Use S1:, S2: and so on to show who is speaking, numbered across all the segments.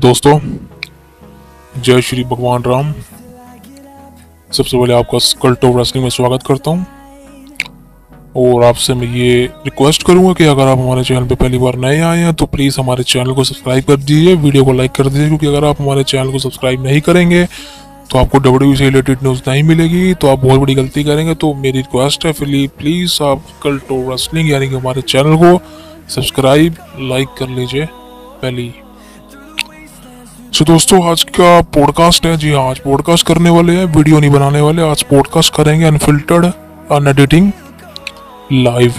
S1: दोस्तों, जय श्री भगवान राम। सबसे पहले आपका कल्ट ऑफ रेसलिंग में स्वागत करता हूं और आपसे मैं ये रिक्वेस्ट करूंगा कि अगर आप हमारे चैनल पे पहली बार नए आए हैं तो प्लीज़ हमारे चैनल को सब्सक्राइब कर दीजिए, वीडियो को लाइक कर दीजिए, क्योंकि अगर आप हमारे चैनल को सब्सक्राइब नहीं करेंगे तो आपको डब्ल्यूडब्ल्यूई से रिलेटेड न्यूज़ नहीं मिलेगी, तो आप बहुत बड़ी गलती करेंगे। तो मेरी रिक्वेस्ट है प्लीज़ आप कल्ट ऑफ रेसलिंग यानी कि हमारे चैनल को सब्सक्राइब लाइक कर लीजिए पहली। तो दोस्तों, आज का पॉडकास्ट है। जी हाँ, आज पॉडकास्ट करने वाले हैं, वीडियो नहीं बनाने वाले। आज पॉडकास्ट करेंगे अनफिल्टर्ड, अनएडिटिंग, लाइव।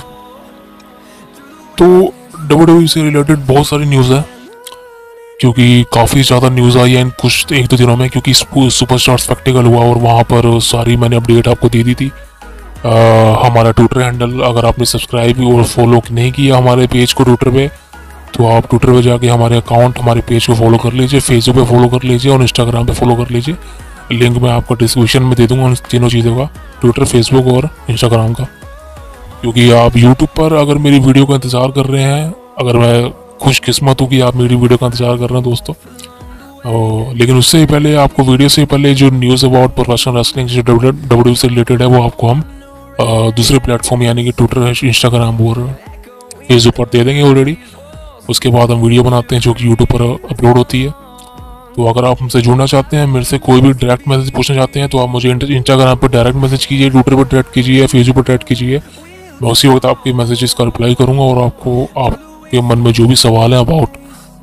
S1: तो डब्ल्यूडब्ल्यूई से रिलेटेड बहुत सारी न्यूज़ है, क्योंकि काफ़ी ज़्यादा न्यूज़ आई है इन कुछ एक दो दिनों में, क्योंकि सुपरस्टार स्पेक्टिकल हुआ और वहाँ पर सारी मैंने अपडेट आपको दे दी थी। हमारा ट्विटर हैंडल, अगर आपने सब्सक्राइब और फॉलो नहीं किया हमारे पेज को ट्विटर पे, तो आप ट्विटर पे जाके हमारे अकाउंट, हमारे पेज को फॉलो कर लीजिए, फेसबुक पे फॉलो कर लीजिए और इंस्टाग्राम पे फॉलो कर लीजिए। लिंक मैं आपको डिस्क्रिप्शन में दे दूंगा उन तीनों चीज़ों का, ट्विटर, फेसबुक और इंस्टाग्राम का। क्योंकि आप यूट्यूब पर अगर मेरी वीडियो का इंतज़ार कर रहे हैं, अगर मैं खुशकिस्मत हूँ कि आप मेरी वीडियो का इंतज़ार कर रहे हैं दोस्तों, लेकिन उससे पहले आपको वीडियो से पहले जो न्यूज़ अबाउट प्रोफेशनल रेसलिंग जो डब्ल्यूडब्ल्यूई से रिलेटेड है वो आपको हम दूसरे प्लेटफॉर्म यानी कि ट्विटर, इंस्टाग्राम और फेसबुक पर दे देंगे ऑलरेडी। उसके बाद हम वीडियो बनाते हैं जो कि यूट्यूब पर अपलोड होती है। तो अगर आप हमसे जुड़ना चाहते हैं, मेरे से कोई भी डायरेक्ट मैसेज पूछना चाहते हैं, तो आप मुझे इंस्टाग्राम पर डायरेक्ट मैसेज कीजिए, ट्विटर पर डायरेक्ट कीजिए, फेसबुक पर डायरेक्ट कीजिए। मैं उसी वक्त आपके मैसेजेस का रिप्लाई करूंगा और आपको आपके मन में जो भी सवाल है अबाउट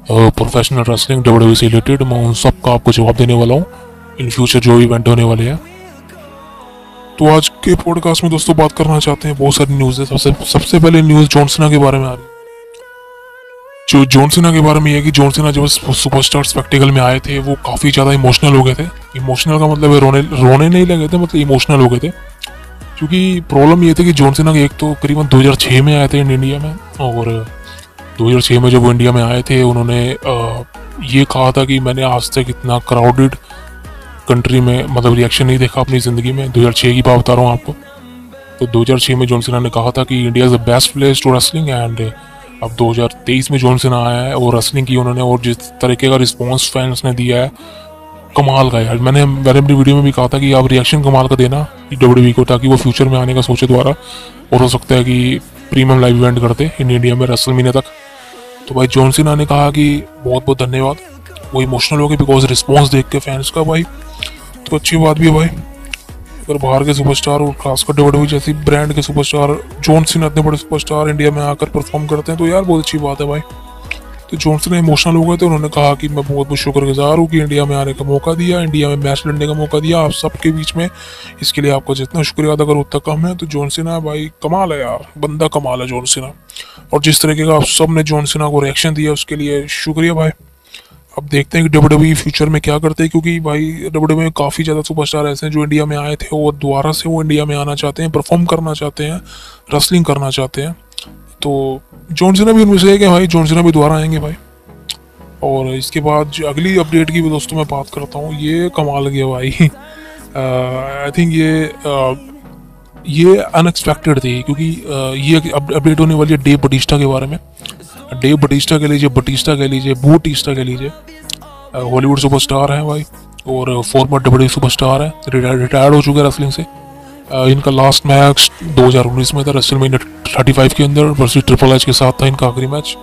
S1: प्रोफेशनल रेसलिंग डब्ल्यूडब्ल्यूई से रिलेटेड, मैं उन सब का आपको जवाब देने वाला हूँ इन फ्यूचर जो इवेंट होने वाले हैं। तो आज के पॉडकास्ट में दोस्तों बात करना चाहते हैं, बहुत सारी न्यूज़ है। सबसे पहले न्यूज़ जॉन सीना के बारे में आ रही है। जो जॉन सीना के बारे में ये है कि जॉन सीना जब सुपरस्टार स्पेक्टिकल में आए थे वो काफ़ी ज़्यादा इमोशनल हो गए थे। इमोशनल का मतलब है रोने नहीं लगे थे, मतलब इमोशनल हो गए थे। क्योंकि प्रॉब्लम ये थी कि जॉन सीना एक तो करीबन 2006 में आए थे इंडिया में, और 2006 में जब वो इंडिया में आए थे उन्होंने ये कहा था कि मैंने आज तक इतना क्राउडेड कंट्री में मतलब रिएक्शन नहीं देखा अपनी ज़िंदगी में। 2006 की बात बता रहा हूँ आपको। तो 2006 में जॉन सीना ने कहा था कि India is the best place to wrestling, and अब 2023 में जॉन सीना आया है और रेसलिंग की उन्होंने, और जिस तरीके का रिस्पॉन्स फैंस ने दिया है कमाल का यार। मैंने अपनी वीडियो में भी कहा था कि आप रिएक्शन कमाल का देना डब्ल्यूडब्ल्यूई को, ताकि वो फ्यूचर में आने का सोचे दोबारा, और हो सकता है कि प्रीमियम लाइव इवेंट करते इन इंडिया में रेसलमेनिया तक। तो भाई जॉन सीना ने कहा कि बहुत बहुत धन्यवाद, वो इमोशनल हो गए बिकॉज रिस्पॉन्स देख के फैंस का भाई। तो अच्छी बात भी है भाई, अगर बाहर के सुपरस्टार और खासकर डब्ल्यूडब्ल्यूई जैसी ब्रांड के सुपरस्टार, जॉन सीना इतने बड़े सुपरस्टार इंडिया में आकर परफॉर्म करते हैं तो यार बहुत अच्छी बात है भाई। तो जॉन सीना इमोशनल हो गए थे, उन्होंने कहा कि मैं बहुत बहुत शुक्रगुजार हूँ कि इंडिया में आने का मौका दिया, इंडिया में मैच लड़ने का मौका दिया आप सबके बीच में। इसके लिए आपका जितना शुक्रिया अदा करो उतना कम है। तो जॉन सीना भाई कमाल है यार, बंदा कमाल है जॉन सीना। और जिस तरीके का आप सब ने जॉन सीना को रिएक्शन दिया उसके लिए शुक्रिया भाई। अब देखते हैं कि डब्ल्यूडब्ल्यूई फ्यूचर में क्या करते हैं, क्योंकि भाई डब्ल्यूडब्ल्यूई में काफ़ी ज़्यादा सुपरस्टार ऐसे हैं जो इंडिया में आए थे और दोबारा से वो इंडिया में आना चाहते हैं, परफॉर्म करना चाहते हैं, रेसलिंग करना चाहते हैं। तो जॉन सीना भी उनमें से है कि भाई जॉन सीना भी दोबारा आएंगे भाई। और इसके बाद जो अगली अपडेट की भी दोस्तों मैं बात करता हूँ, ये कमाल गया भाई। आई थिंक ये अनएक्सपेक्टेड थी, क्योंकि ये अपडेट होने वाली है डेव बटिस्टा के बारे में। डेव बटिस्टा कह लीजिए, बटिस्टा कह लीजिए, बूटिस्टा कह लीजिए, हॉलीवुड सुपरस्टार है भाई और फॉर्मर डब्ल्यूडब्ल्यूई सुपरस्टार है, रिटायर्ड हो चुके हैं रेसलिंग से। इनका लास्ट मैच 2019 में था रेसलमेनिया 35 के अंदर वर्सेस ट्रिपल एच के साथ था इनका आखिरी मैच,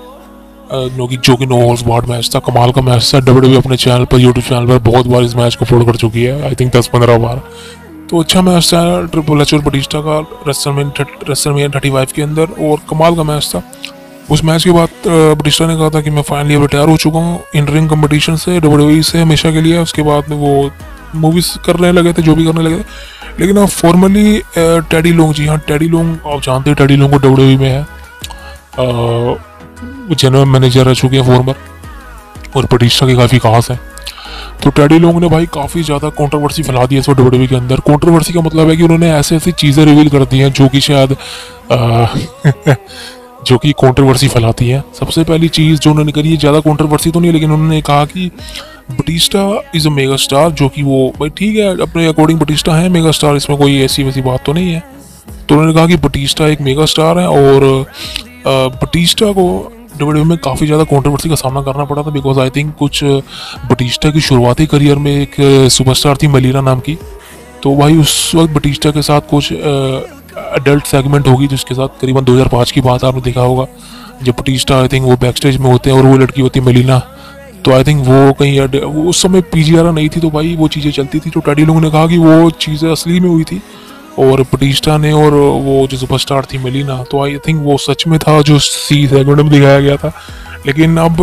S1: जो कि नो होल्ड्स बार्ड मैच था। कमाल का मैच था। डब्ल्यूडब्ल्यूई अपने चैनल पर, यूट्यूब चैनल पर बहुत बार इस मैच को अपलोड कर चुकी है, आई थिंक 10-15 बार। तो अच्छा मैच था ट्रिपल एच और बटिस्टा का रेसलमेनिया 35 के अंदर, और कमाल का मैच था। उस मैच के बाद बटिस्टा ने कहा था कि मैं फाइनली रिटायर हो चुका हूँ इन रिंग कंपटीशन से, डब्ल्यूडब्ल्यूई से हमेशा के लिए। उसके बाद में वो मूवीज करने लगे थे, जो भी करने लगे थे। लेकिन अब फॉर्मली टेडी लोंग, जी हाँ टेडी लोंग, आप जानते हैं टेडी लोंग को डब्ल्यूडब्ल्यूई में है जनरल मैनेजर रह चुके हैं फॉर्मर, और बटिस्टा की काफ़ी खास है। तो टेडी लोंग ने भाई काफ़ी ज़्यादा कंट्रोवर्सी फैला दी है इस डब्ल्यूडब्ल्यूई के अंदर। कंट्रोवर्सी का मतलब है कि उन्होंने ऐसे ऐसी चीज़ें रिवील कर दी हैं जो कि शायद जो कि कंट्रोवर्सी फैलाती है। सबसे पहली चीज़ जो उन्होंने करी है, ज़्यादा कंट्रोवर्सी तो नहीं है, लेकिन उन्होंने कहा कि Batista is a mega star, जो कि वो भाई ठीक है अपने अकॉर्डिंग बटिस्टा है मेगा स्टार, इसमें कोई ऐसी वैसी बात तो नहीं है। तो उन्होंने कहा कि बटिस्टा एक मेगा स्टार है और बटिस्टा को डब्ल्यूडब्ल्यूई में काफ़ी ज़्यादा कंट्रोवर्सी का सामना करना पड़ा था, बिकॉज आई थिंक कुछ बटिस्टा की शुरुआती करियर में एक सुपरस्टार थी मेलिना नाम की, तो भाई उस वक्त बटिस्टा के साथ कुछ अडल्ट सेगमेंट होगी, जिसके साथ करीबन 2005 की बात आपने देखा होगा, जब बटिस्टा आई थिंक वो बैक स्टेज में होते हैं और वो लड़की होती है मेलिना, तो आई थिंक वो कहीं वो उस समय पीजीआर नहीं थी, तो भाई वो चीज़ें चलती थी, तो टेडी लोगों ने कहा कि वो चीज़ें असली में हुई थी और बटिस्टा ने और वो जो सुपरस्टार थी मेलिना, तो आई थिंक वो सच में था जो सी सेगमेंट में दिखाया गया था। लेकिन अब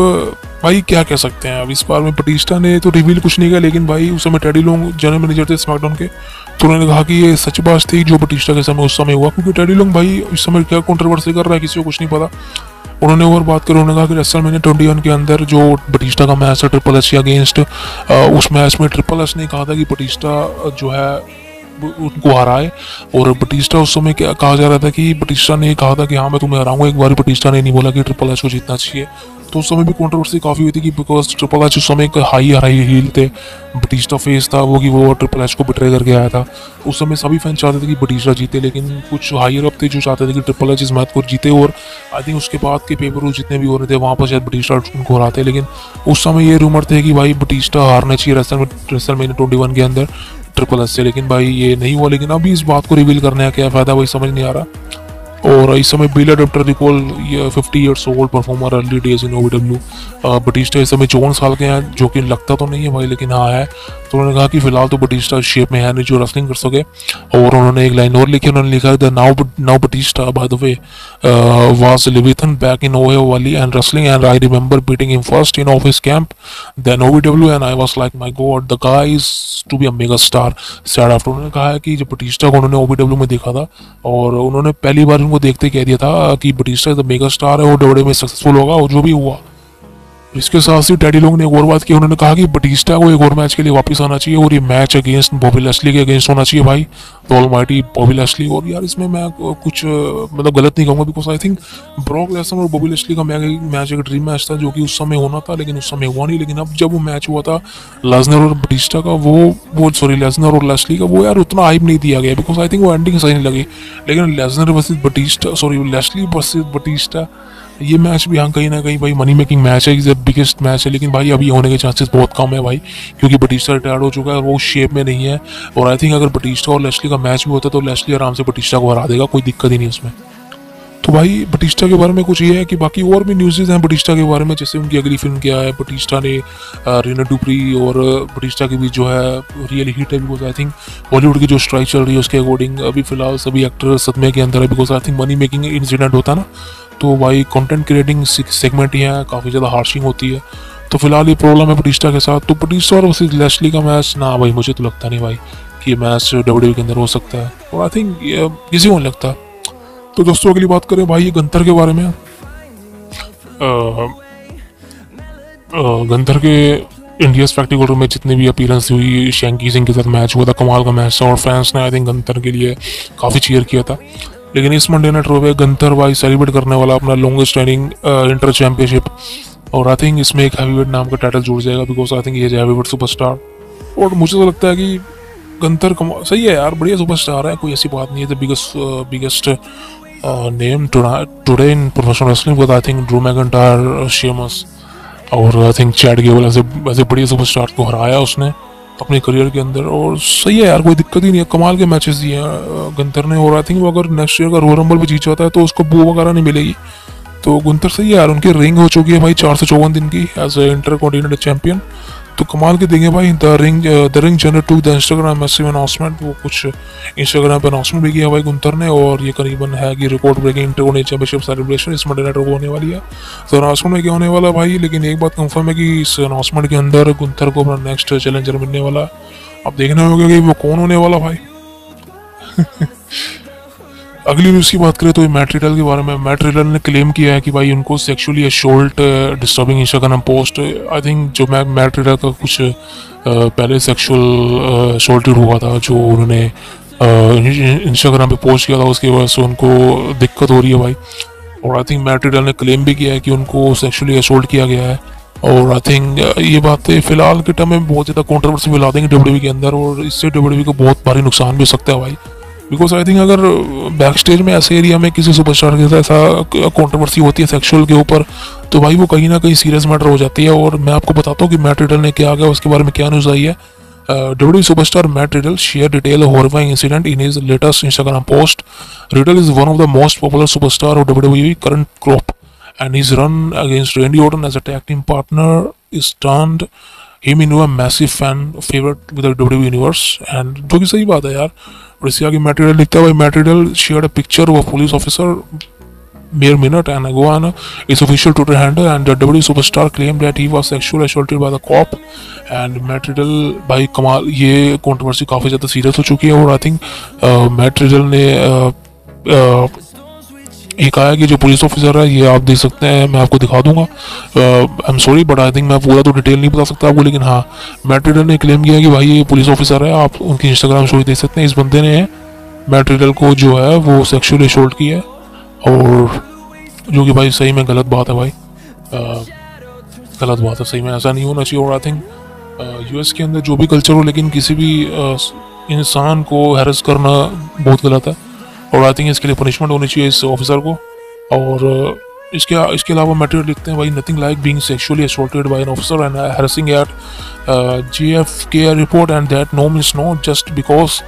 S1: भाई क्या कह सकते हैं, अब इस बार में बटिस्टा ने तो रिवील कुछ नहीं किया, लेकिन भाई उस समय टेडी लोंग जनरल मैनेजर थे स्मैकडाउन के, तो उन्होंने कहा कि ये सच बात थी जो बटिस्टा के समय उस समय हुआ, क्योंकि टेडी लोंग भाई इस समय क्या कंट्रोवर्सी कर रहा है किसी को कुछ नहीं पता। उन्होंने और बात करी, उन्होंने कहा कि रेसलमेनिया 21 के अंदर जो बटिस्टा का मैच है ट्रिपल एच के अगेंस्ट, उस मैच में ट्रिपल एच ने कहा था कि बटिस्टा जो है उनको हराए, और बटिस्टा उस समय क्या कहा जा रहा था कि बटिस्टा ने कहा था कि हाँ मैं तुम्हें हराऊंगा, एक बार बटिस्टा ने नहीं बोला कि ट्रिपल एच को जीतना चाहिए, तो उस समय भी कंट्रोवर्सी काफ़ी हुई थी कि बिकॉज ट्रिपल एच उस समय एक हाई हील थे, बटिस्टा फेस था वो कि वो ट्रिपल एच को बिट्रे करके आया था। उस समय सभी फैन चाहते थे कि बटिस्टा जीते, लेकिन कुछ हायर अप थे जो चाहते थे कि ट्रिपल एच इस मैच को जीते, और आई थिंक उसके बाद के पेपर जितने भी हो रहे थे वहाँ पर शायद बटिस्टा उनको हराते, लेकिन उस समय ये रूमर थे कि भाई बटिस्टा हारना चाहिए रेसलमेनिया 21 के अंदर ट्रिपल एच से, लेकिन भाई ये नहीं हुआ। लेकिन अभी इस बात को रिवील करने का क्या फ़ायदा, वही समझ नहीं आ रहा। और इस समय Bill Apter recall 50 years old performer early days in OVW, Batista इस समय 54 साल के हैं, जो कि लगता तो नहीं है भाई, लेकिन हाँ है। तो उन्होंने कहा कि फिलहाल तो बटिस्टा शेप में है नहीं जो रेसलिंग कर सके, और उन्होंने एक लाइन और लिखी, उन्होंने लिखा the now Batista by the way was Leviathan back in Ohio Valley and wrestling, and I remember beating him first in office camp then OVW and I was like my god the guy is to be a mega star said after. उन्होंने कहा है कि जब Batista को उन्होंने ओवीडब्ल्यू में देखा था, और उन्होंने पहली बार उनको देखते कह दिया था कि Batista is the mega star है, और डब्ल्यूडब्ल्यू में सक्सेसफुल होगा, और जो भी हुआ। इसके साथ ही टेडी लोग ने एक और बात की, उन्होंने कहा कि बटिस्टा को एक और मैच के लिए वापस आना चाहिए, और ये मैच अगेंस्ट बॉबी लैशली के अगेंस्ट होना चाहिए भाई, द ऑलमाइटी बॉबी लैशली। और यार इसमें मैं कुछ मतलब गलत नहीं कहूँगा, because I think Brock Lesnar और बॉबी लैशली का मैच एक ड्रीम मैच था जो कि उस समय होना था, लेकिन उस समय हुआ नहीं। लेकिन अब जब वो मैच हुआ था लेसनर और बटिस्टा का, वो सॉरी लेसनर और लैशली का, वो यार उतना हाइप नहीं दिया गया, बिकॉज आई थिंक वो एंडिंग सही नहीं लगी। लेकिन Lesnar versus Batista, sorry Lashley versus Batista, ये मैच भी हाँ कहीं ना कहीं भाई मनी मेकिंग मैच है, इज बिगेस्ट मैच है, लेकिन भाई अभी होने के चांसेस बहुत कम है भाई, क्योंकि बटिस्टा रिटायर्ड हो चुका है और वो शेप में नहीं है। और आई थिंक अगर बटिस्टा और लैशली का मैच भी होता तो लैशली आराम से बटिस्टा को हरा देगा, कोई दिक्कत ही नहीं उसमें। तो भाई बटिस्टा के बारे में कुछ ये है कि बाकी और भी न्यूज़ हैं बटिस्टा के बारे में, जैसे उनकी अगली फिल्म क्या है, बटिस्टा ने रीना डुप्री और बटिस्टा के बीच जो है रियल हिट है, बिकॉज आई थिंक बॉलीवुड की जो स्ट्राइक चल रही है उसके अकॉर्डिंग अभी फिलहाल सभी एक्टर सदमे के अंदर है, because I think money making incident होता है ना, तो भाई कंटेंट क्रिएटिंग सेगमेंट ही है, काफ़ी ज़्यादा हार्शिंग होती है, तो फिलहाल ये प्रॉब्लम है बटिस्टा के साथ। तो बटिस्टा और वर्सेस लैशली का मैच ना भाई, मुझे तो लगता नहीं भाई कि ये मैच डब्ल्यूडब्ल्यूई के अंदर हो सकता है, और आई थिंक किसी को नहीं लगता। तो दोस्तों अगली बात करें भाई ये गंतर के बारे में। गंतर के इंडिया स्पेक्टिकल में जितने भी अपीयरेंस हुई, शैंकी सिंह के साथ मैच हुआ था, कमाल का मैच था, और फैंस ने आई थिंक गंतर के लिए काफ़ी चीयर किया था। लेकिन इस मंडे नाइट रॉ पे गंतर भाई सेलिब्रेट करने वाला अपना लॉन्गेस्ट रनिंग इंटर चैंपियनशिप, और आई थिंक इसमें एक हैवीवेट नाम का टाइटल जुड़ जाएगा, बिकॉज आई थिंक ये हैवीवेट सुपरस्टार, और मुझे तो लगता है कि गंतर सही है यार, बढ़िया सुपरस्टार है, कोई ऐसी बात नहीं है। The biggest name today in professional wrestling with I think Drew McIntyre, Sheamus और आई थिंक चैड गेबल, ऐसे बढ़िया सुपरस्टार को हराया उसने अपने करियर के अंदर, और सही है यार, कोई दिक्कत ही नहीं है, कमाल के मैचेस दिए हैं गंतर ने। और आई थिंक वो अगर नेक्स्ट ईयर का रोयल रंबल भी जीत जाता है तो उसको बू वगैरह नहीं मिलेगी, तो गुंतर सही है यार, उनकी रिंग हो चुकी है भाई 454 दिन की as a intercontinental champion, तो कमाल के देंगे भाई। The ring general to the Instagram massive announcement, वो कुछ इंस्टाग्राम पे अनाउंसमेंट भी किया भाई गुंतर ने, और ये करीबन है कि record breaking intercontinental championship celebration इस मंडे नाइट को होने वाली है। तो अनाउंसमेंट में क्या होने वाला भाई, लेकिन एक बात कंफर्म है कि इस अनाउंसमेंट के अंदर गुंतर को अपना नेक्स्ट चैलेंजर मिलने वाला। अब देखना होगा कि वो कौन होने वाला भाई। अगली न्यूज़ की बात करें तो मैट रिडल के बारे में। मैट रिडल ने क्लेम किया है कि भाई उनको sexually assault disturbing Instagram post, I think जो मैट रिडल का कुछ पहले सेक्सुअल असॉल्टेड हुआ था जो उन्होंने इंस्टाग्राम पे पोस्ट किया था, उसकी वजह से उनको दिक्कत हो रही है भाई। और आई थिंक मैट रिडल ने क्लेम भी किया है कि उनको सेक्सुअली असॉल्ट किया गया है, और आई थिंक ये बातें फिलहाल के टाइम में बहुत ज़्यादा कंट्रोवर्सी फैला देंगे डब्ल्यूडब्ल्यूई के अंदर, और इससे डब्ल्यूडब्ल्यूई को बहुत भारी नुकसान भी हो सकता है भाई, बिकॉज आई थिंक अगर बैक स्टेज में ऐसे एरिया में किसी सुपरस्टार के साथ ऐसा कंट्रोवर्सी होती है सेक्सुअल के ऊपर, तो भाई वो कहीं ना कहीं सीरियस मैटर हो जाती है। और मैं आपको बताता हूँ कि मैट रिडल ने क्या किया, उसके बारे में क्या न्यूज़ आई है। WWE superstar Matt Riddle shared detail of horrifying incident in his latest Instagram post. Riddle is one of the most popular superstar of WWE current crop, and his run against Randy Orton as a tag team partner is turned him into a massive fan favorite with the WWE universe. And जो कि सही बात है यार। और इसके आगे Matt Riddle लिखता है, भाई Matt Riddle shared a picture of a police officer mere minute and ago on its official Twitter handle, and the WWE superstar claimed that he was sexually assaulted by the cop. And Matt Riddle भाई कमाल, ये controversy काफ़ी ज़्यादा serious हो चुकी है। और I think Matt Riddle ने ये कहा है कि जो पुलिस ऑफिसर है, ये आप देख सकते हैं, मैं आपको दिखा दूंगा। I am sorry but I think मैं पूरा तो डिटेल नहीं बता सकता आपको, लेकिन हाँ मैट रिडल ने क्लेम किया कि भाई ये पुलिस ऑफिसर है। आप उनकी इंस्टाग्राम स्टोरी देख सकते हैं। इस बंदे ने मैट रिडल को जो है वो सेक्सुअली असॉल्ट किया है, और जो कि भाई सही में गलत बात है भाई, गलत बात है, सही में ऐसा नहीं होना चाहिए। और आई थिंक यूएस के अंदर जो भी कल्चर हो, लेकिन किसी भी इंसान को हैरेस करना बहुत गलत है, और आई थिंक इसके लिए पनिशमेंट होनी चाहिए इस ऑफिसर को। और इसके अलावा मैटर लिखते हैं भाई, nothing like being sexually assaulted by an officer and harassing at JFK report and that no means no, just because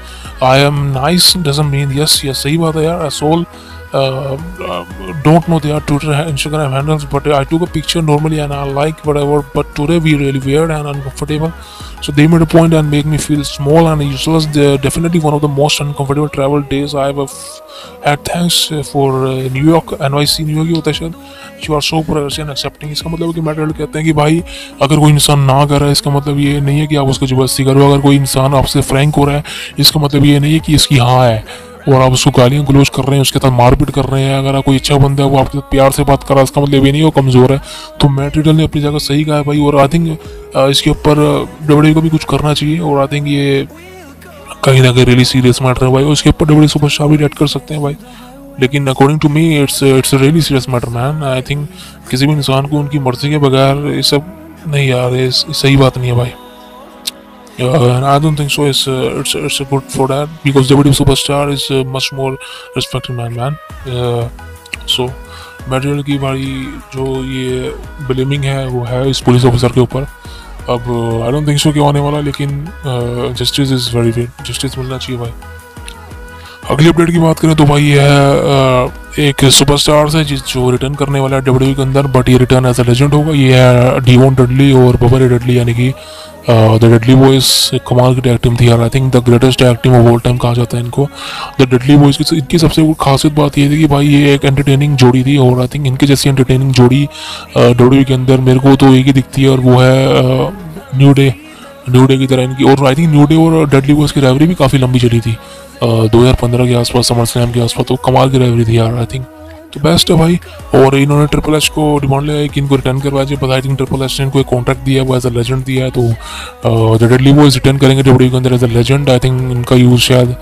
S1: I am nice doesn't mean yes. ये सही बात है यार। असोल don't know their Twitter Instagram handles, but I took a picture normally and I like whatever, but today we really weird and uncomfortable, so they made a point and make me feel small and useless. They're definitely one of the most uncomfortable travel days I have had. Thanks for New York, NYC New York ही होता है शायद। You are so progressive and accepting। इसका मतलब है कि matter कहते हैं कि भाई अगर कोई इंसान ना कर रहा है, इसका मतलब ये नहीं है कि आप उसको जबरदस्ती करो। अगर कोई इंसान आपसे फ्रैंक हो रहा है, इसका मतलब ये नहीं है कि इसकी हाँ है और आप उसको गालियाँ गलोच कर रहे हैं, उसके साथ मारपीट कर रहे हैं। अगर कोई अच्छा बंदा है वो आपके साथ प्यार से बात कर रहा है, इसका मतलब ये नहीं वो कमज़ोर है। तो मैट रिडल ने अपनी जगह सही कहा है भाई, और आई थिंक इसके ऊपर WWE को भी कुछ करना चाहिए। और आई थिंक ये कहीं ना कहीं रियली सीरियस मैटर है भाई, उसके ऊपर WWE सुपरस्टार भी रेड कर सकते हैं भाई। लेकिन according to me it's really serious matter man. I think किसी भी इंसान को उनकी मर्जी के बगैर ये सब नहीं यार, ये सही बात नहीं है भाई। And I don't think so. It's good for that because WWE superstar is much more respected man. So Matt की भाई जो ये ब्लेमिंग है वो है इस पुलिस ऑफिसर के ऊपर। अब आई डोंट थिंक सो क्या होने वाला, लेकिन justice is very wait, justice मिलना चाहिए भाई। अगली अपडेट की बात करें तो भाई ये है एक सुपरस्टार है जो रिटर्न करने वाला है WWE के अंदर, बट ये रिटर्न एज अ लेजेंड होगा। ये है डीवॉन डडली और बबा रे डडली, यानी कि द डडली बॉयज। कमाल की टैग टीम थी यार। I think the greatest tag team of all time कहा जाता है इनको, द डडली बॉयज की। इनकी सबसे खासियत बात ये थी कि भाई ये एक एंटरटेनिंग जोड़ी थी, और आई थिंक इनके जैसी एंटरटेनिंग जोड़ी WWE के अंदर मेरे को तो एक ही दिखती है, और वो है न्यू डे की तरह इनकी। और आई थिंक न्यू डे और डडली बॉयज की राइवरी भी काफ़ी लंबी चली थी 2015 के आसपास, समर स्लैम के आसपास। तो कमाल की राइवरी थी यार आई थिंक। तो बेस्ट है भाई। और इन्होंने ट्रिपल एच को डिमांड लिया है कि इनको रिटर्न करवाया जाए, but I think triple H ने इनको एक कॉन्ट्रैक्ट दिया है, वो एज अ लेजेंड दिया है। तो द डडली बॉयज रिटर्न करेंगे WWE के अंदर as a legend. I think इनका यूज़ शायद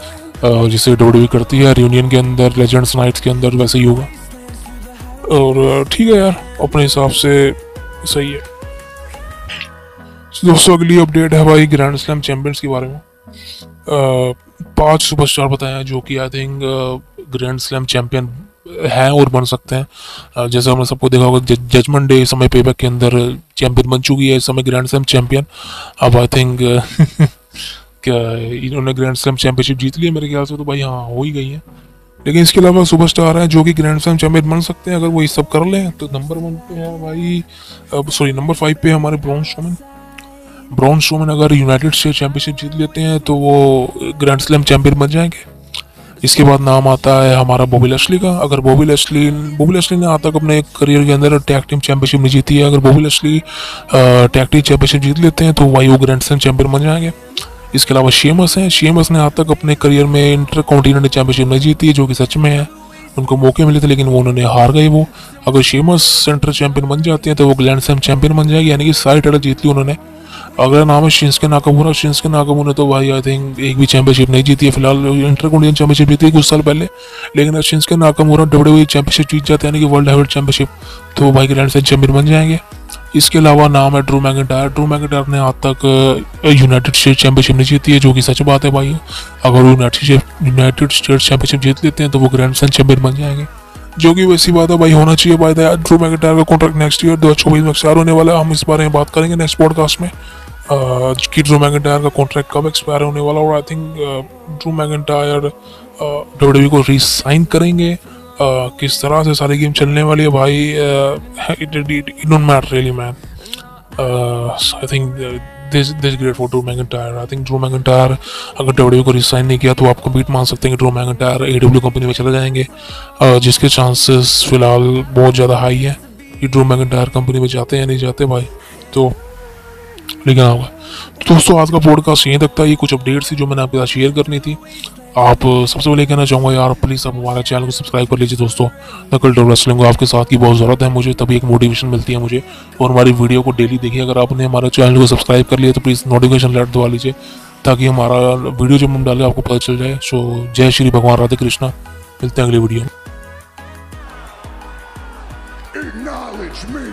S1: जिसे WWE करती है रियूनियन के अंदर, लेजेंड्स नाइट्स के अंदर, वैसे ही होगा। और ठीक है यार, अपने हिसाब से सही है। दोस्तों अगली अपडेट है भाई ग्रैंड स्लैम चैंपियंस के बारे में। 5 सुपरस्टार बताए हैं जो कि I think grand slam champion हैं और बन सकते हैं। जैसे हमने सबको देखा होगा जजमेंट डे समय पेबैक के अंदर चैंपियन बन चुकी है इस समय ग्रैंड स्लैम चैंपियन। अब आई थिंक क्या इन्होंने ग्रैंड स्लैम चैंपियनशिप जीत ली है मेरे ख्याल से, तो भाई हाँ हो ही गई है। लेकिन इसके अलावा सुपरस्टार हैं जो कि ग्रैंड स्लैम चैंपियन बन सकते हैं अगर वो ये सब कर लें। तो नंबर 1 पे है भाई, सॉरी नंबर 5 पे हमारे ब्रॉन स्ट्रोमैन अगर यूनाइटेड स्टेट चैंपियनशिप जीत लेते हैं तो वो ग्रैंड स्लैम चैंपियन बन जाएंगे। इसके बाद नाम आता है हमारा बॉबी लैशली का। अगर बॉबी लैशली ने आज तक अपने करियर के अंदर टैग टीम चैंपियनशिप नहीं जीती है, अगर Bobby Lashley tag team championship जीत लेते हैं तो भाई वो ग्रैंड स्लैम चैंपियन बन जाएंगे। इसके अलावा शेमस हैं। शेमस ने आज तक अपने करियर में इंटर कॉन्टिनेंटल चैंपियनशिप नहीं जीती है, जो कि सच में है। उनको मौके मिले थे लेकिन वो उन्होंने हार गए। वो अगर शेमस सेंटर चैंपियन बन जाते हैं तो वो ग्रैंड स्लैम चैंपियन बन जाएगी, यानी कि सारी टाइटल जीत ली उन्होंने। अगर नाम है शिंसके नाकामुरा तो भाई आई थिंक एक भी चैंपियनशिप नहीं जीती है फिलहाल। इंटरकॉन्टिनेंटल चैंपियनशिप जीती कुछ साल पहले, लेकिन अगर शिंसके नाकामुरा WWE चैंपियनशिप जीत जाते हैं यानी कि वर्ल्ड हेवीवेट चैंपियनशिप, तो भाई ग्रैंड स्लैम चैंपियन बन जाएंगे। इसके अलावा नाम है ड्रू मैकिंटायर। ड्रू मैकिंटायर ने आज तक यूनाइटेड स्टेट चैंपियनशिप नहीं जीती है, जो कि सच बात है भाई। अगर वो यूनाइटेड स्टेट चैंपियनशिप जीत लेते हैं तो वो ग्रैंड स्लैम चैंपियन बन जाएंगे, जो कि वैसी बात है भाई, होना चाहिए भाई। ड्रू मैकिंटायर का कॉन्ट्रैक्ट नेक्स्ट ईयर 2024 में एक्सपायर होने वाला है। हम इस बारे में बात करेंगे नेक्स्ट पॉडकास्ट में कि ड्रू मैकिंटायर का कॉन्ट्रैक्ट कब एक्सपायर होने वाला। और I think Drew McIntyre WWE को रीसाइन करेंगे। किस तरह से सारी गेम चलने वाली है भाई, it don't matter really man. I think this great for Drew McIntyre. I think Drew McIntyre अगर डब्ल्यूडब्ल्यूई को रिसाइन नहीं किया तो आप कंप्लीट मान सकते हैं कि ड्रू मैकिंटायर एडब्ल्यू कंपनी में चले जाएंगे, जिसके चांसेस फिलहाल बहुत ज़्यादा हाई है कि ड्रू मैकिंटायर कंपनी में जाते हैं या नहीं जाते भाई। तो लेकिन होगा तो दोस्तों, आज का पॉडकास्ट यहीं तक था। ये कुछ अपडेट्स थी जो मैंने आपके साथ शेयर करनी थी। आप सबसे पहले कहना चाहूँगा यार, प्लीज़ आप हमारे चैनल को सब्सक्राइब कर लीजिए दोस्तों। द कल्ट ऑफ रेसलिंग को आपके साथ की बहुत ज़रूरत है मुझे, तभी एक मोटिवेशन मिलती है मुझे। और हमारी वीडियो को डेली देखिए। अगर आपने हमारे चैनल को सब्सक्राइब कर लिया तो प्लीज़ नोटिफिकेशन अलर्ट दबा लीजिए, ताकि हमारा वीडियो जब हम डालें आपको पता चल जाए। सो जय श्री भगवान राधे कृष्णा, मिलते हैं अगली वीडियो में।
S2: Acknowledge me!